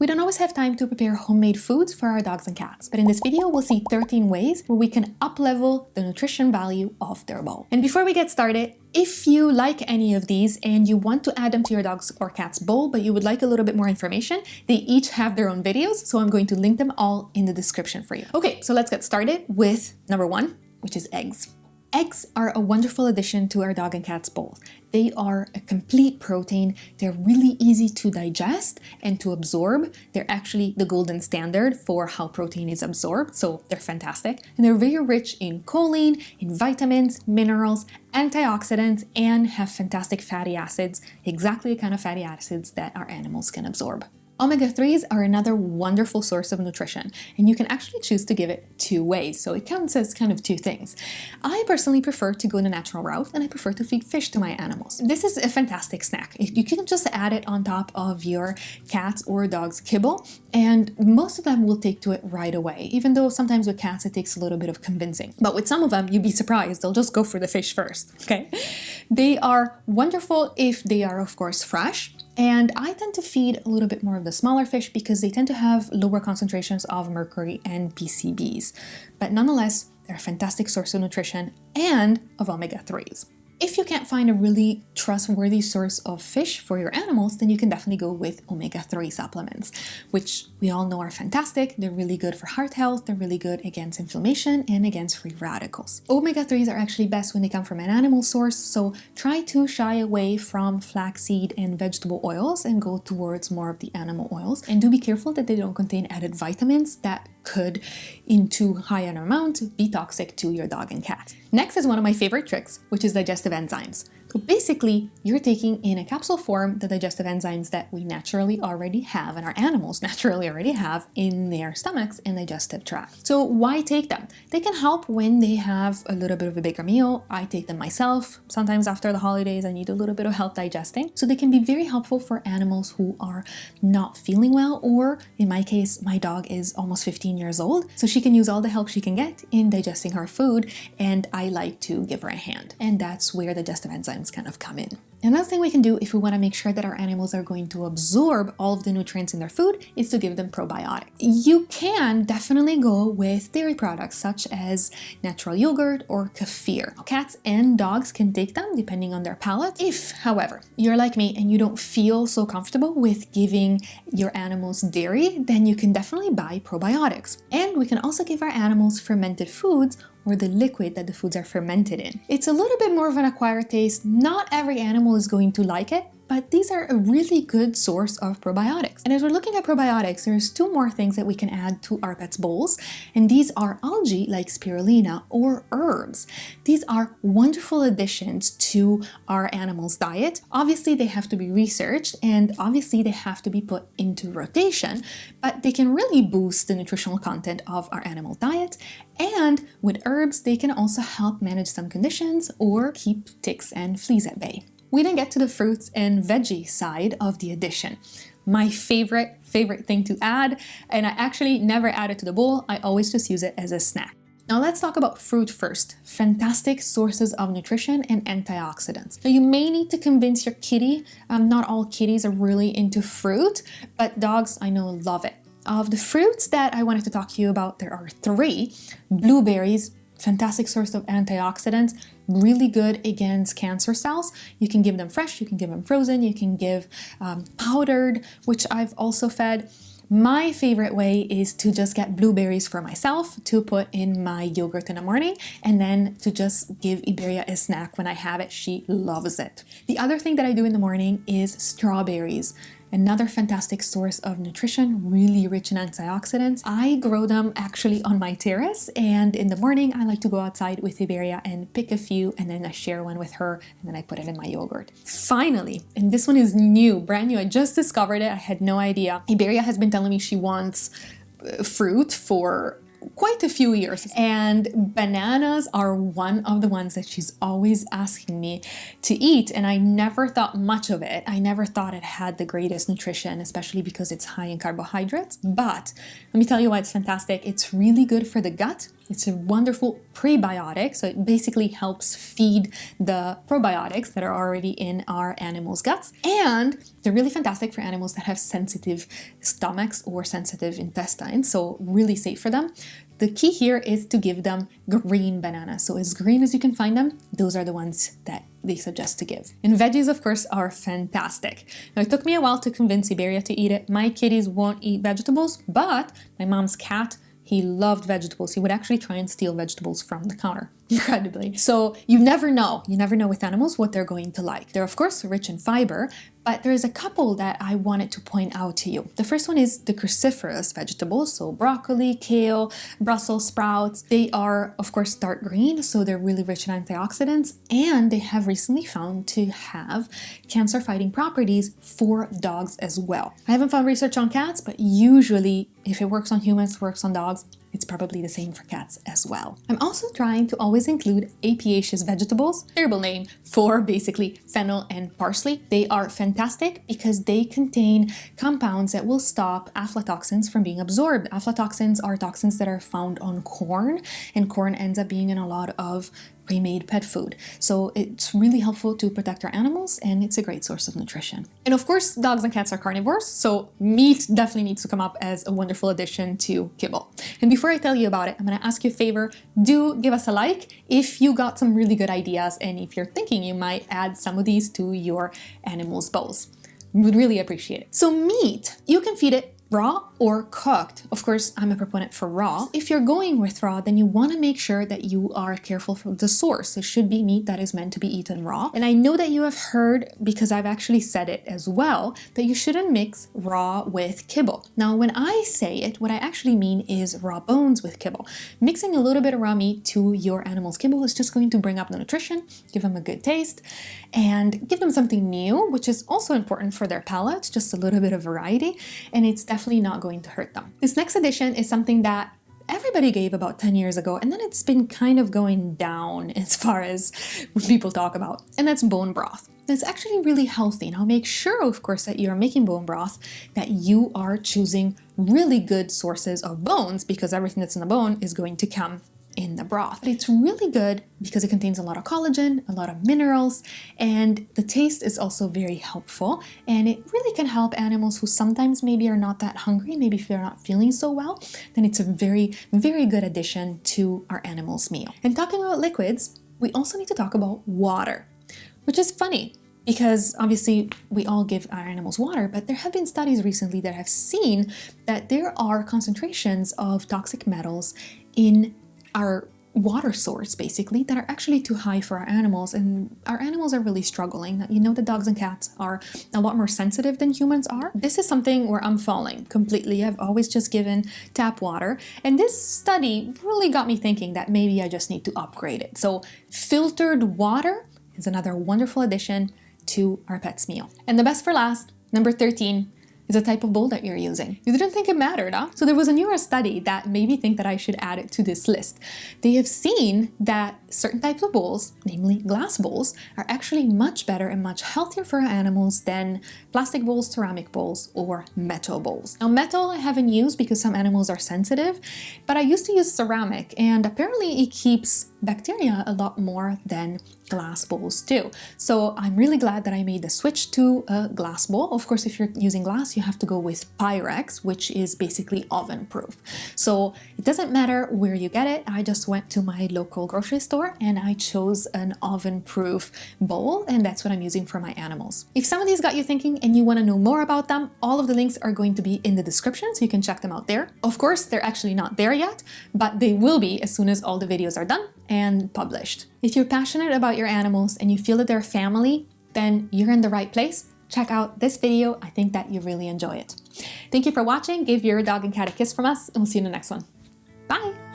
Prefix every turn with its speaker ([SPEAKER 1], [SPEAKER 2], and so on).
[SPEAKER 1] We don't always have time to prepare homemade foods for our dogs and cats, but in this video we'll see 13 ways where we can up-level the nutrition value of their bowl. And before we get started, if you like any of these and you want to add them to your dog's or cat's bowl, but you would like a little bit more information, they each have their own videos, so I'm going to link them all in the description for you. Okay, so let's get started with number 1, which is eggs. Eggs are a wonderful addition to our dog and cat's bowls. They are a complete protein. They're really easy to digest and to absorb. They're actually the golden standard for how protein is absorbed, so they're fantastic. And they're very rich in choline, in vitamins, minerals, antioxidants, and have fantastic fatty acids, exactly the kind of fatty acids that our animals can absorb. Omega-3s are another wonderful source of nutrition, and you can actually choose to give it 2 ways, so it counts as kind of 2 things. I personally prefer to go the natural route, and I prefer to feed fish to my animals. This is a fantastic snack. You can just add it on top of your cat's or dog's kibble, and most of them will take to it right away, even though sometimes with cats it takes a little bit of convincing. But with some of them, you'd be surprised, they'll just go for the fish first, okay? They are wonderful if they are, of course, fresh. And I tend to feed a little bit more of the smaller fish because they tend to have lower concentrations of mercury and PCBs. But nonetheless, they're a fantastic source of nutrition and of omega-3s. If you can't find a really trustworthy source of fish for your animals, then you can definitely go with omega-3 supplements, which we all know are fantastic. They're really good for heart health, they're really good against inflammation and against free radicals. Omega-3s are actually best when they come from an animal source, so try to shy away from flaxseed and vegetable oils and go towards more of the animal oils. And do be careful that they don't contain added vitamins that could, in too high an amount, be toxic to your dog and cat. Next is one of my favorite tricks, which is digestive enzymes. So basically, you're taking in a capsule form the digestive enzymes that we naturally already have and our animals naturally already have in their stomachs and digestive tract. So why take them? They can help when they have a little bit of a bigger meal. I take them myself. Sometimes after the holidays, I need a little bit of help digesting. So they can be very helpful for animals who are not feeling well, or in my case, my dog is almost 15 years old, so she can use all the help she can get in digesting her food, and I like to give her a hand. And that's where digestive enzymes kind of come in. Another thing we can do if we want to make sure that our animals are going to absorb all of the nutrients in their food is to give them probiotics. You can definitely go with dairy products such as natural yogurt or kefir. Cats and dogs can take them depending on their palate. If, however, you're like me and you don't feel so comfortable with giving your animals dairy, then you can definitely buy probiotics. And we can also give our animals fermented foods or the liquid that the foods are fermented in. It's a little bit more of an acquired taste. Not every animal is going to like it, but these are a really good source of probiotics. And as we're looking at probiotics, there's 2 more things that we can add to our pets' bowls, and these are algae like spirulina or herbs. These are wonderful additions to our animals' diet. Obviously, they have to be researched, and obviously they have to be put into rotation, but they can really boost the nutritional content of our animal diet. And with herbs, they can also help manage some conditions or keep ticks and fleas at bay. We then get to the fruits and veggie side of the addition. My favorite thing to add, and I actually never add it to the bowl, I always just use it as a snack. Now let's talk about fruit first. Fantastic sources of nutrition and antioxidants. Now you may need to convince your kitty, not all kitties are really into fruit, but dogs I know love it. Of the fruits that I wanted to talk to you about, there are 3. Blueberries, fantastic source of antioxidants, really good against cancer cells. You can give them fresh, you can give them frozen, you can give powdered, which I've also fed. My favorite way is to just get blueberries for myself to put in my yogurt in the morning, and then to just give Iberia a snack when I have it. She loves it. The other thing that I do in the morning is strawberries. Another fantastic source of nutrition, really rich in antioxidants. I grow them actually on my terrace, and in the morning I like to go outside with Iberia and pick a few, and then I share one with her, and then I put it in my yogurt. Finally, and this one is new, brand new, I just discovered it, I had no idea. Iberia has been telling me she wants fruit for quite a few years, and bananas are one of the ones that she's always asking me to eat, and I never thought much of it. I never thought it had the greatest nutrition, especially because it's high in carbohydrates, but let me tell you why it's fantastic. It's really good for the gut. It's a wonderful prebiotic, so it basically helps feed the probiotics that are already in our animals' guts. And they're really fantastic for animals that have sensitive stomachs or sensitive intestines, so really safe for them. The key here is to give them green bananas. So as green as you can find them, those are the ones that they suggest to give. And veggies, of course, are fantastic. Now, it took me a while to convince Iberia to eat it. My kitties won't eat vegetables, but my mom's cat, he loved vegetables. He would actually try and steal vegetables from the counter, incredibly. So you never know with animals what they're going to like. They're of course rich in fiber, but there's a couple that I wanted to point out to you. The first one is the cruciferous vegetables, so broccoli, kale, Brussels sprouts. They are of course dark green, so they're really rich in antioxidants, and they have recently found to have cancer-fighting properties for dogs as well. I haven't found research on cats, but usually if it works on humans, it works on dogs. It's probably the same for cats as well. I'm also trying to always include apiaceous vegetables, terrible name for basically fennel and parsley. They are fantastic because they contain compounds that will stop aflatoxins from being absorbed. Aflatoxins are toxins that are found on corn, and corn ends up being in a lot of pre-made pet food. So it's really helpful to protect our animals, and it's a great source of nutrition. And of course, dogs and cats are carnivores, so meat definitely needs to come up as a wonderful addition to kibble. And before I tell you about it, I'm gonna ask you a favor. Do give us a like if you got some really good ideas and if you're thinking you might add some of these to your animals' bowls. Would really appreciate it. So meat, you can feed it raw or cooked. Of course, I'm a proponent for raw. If you're going with raw, then you want to make sure that you are careful for the source. It should be meat that is meant to be eaten raw. And I know that you have heard, because I've actually said it as well, that you shouldn't mix raw with kibble. Now, when I say it, what I actually mean is raw bones with kibble. Mixing a little bit of raw meat to your animal's kibble is just going to bring up the nutrition, give them a good taste, and give them something new, which is also important for their palate, just a little bit of variety, and it's definitely not going to hurt them. This next addition is something that everybody gave about 10 years ago, and then it's been kind of going down as far as what people talk about, and that's bone broth. It's actually really healthy. Now make sure, of course, that you're making bone broth, that you are choosing really good sources of bones, because everything that's in the bone is going to come in the broth. But it's really good because it contains a lot of collagen, a lot of minerals, and the taste is also very helpful, and it really can help animals who sometimes maybe are not that hungry, maybe if they're not feeling so well, then it's a very, very good addition to our animal's meal. And talking about liquids, we also need to talk about water, which is funny because obviously we all give our animals water, but there have been studies recently that have seen that there are concentrations of toxic metals in our water source, basically, that are actually too high for our animals, and our animals are really struggling. You know that dogs and cats are a lot more sensitive than humans are. This is something where I'm falling completely. I've always just given tap water, and this study really got me thinking that maybe I just need to upgrade it. So filtered water is another wonderful addition to our pet's meal. And the best for last, number 13, is a type of bowl that you're using. You didn't think it mattered, huh? So there was a newer study that made me think that I should add it to this list. They have seen that certain types of bowls, namely glass bowls, are actually much better and much healthier for our animals than plastic bowls, ceramic bowls, or metal bowls. Now, metal I haven't used because some animals are sensitive, but I used to use ceramic, and apparently it keeps bacteria a lot more than glass bowls do. So I'm really glad that I made the switch to a glass bowl. Of course, if you're using glass, you have to go with Pyrex, which is basically oven proof. So it doesn't matter where you get it. I just went to my local grocery store and I chose an oven proof bowl, and that's what I'm using for my animals. If some of these got you thinking and you want to know more about them, all of the links are going to be in the description, so you can check them out there. Of course, they're actually not there yet, but they will be as soon as all the videos are done and published. If you're passionate about your animals and you feel that they're family, then you're in the right place. Check out this video. I think that you really enjoy it. Thank you for watching. Give your dog and cat a kiss from us, and we'll see you in the next one. Bye!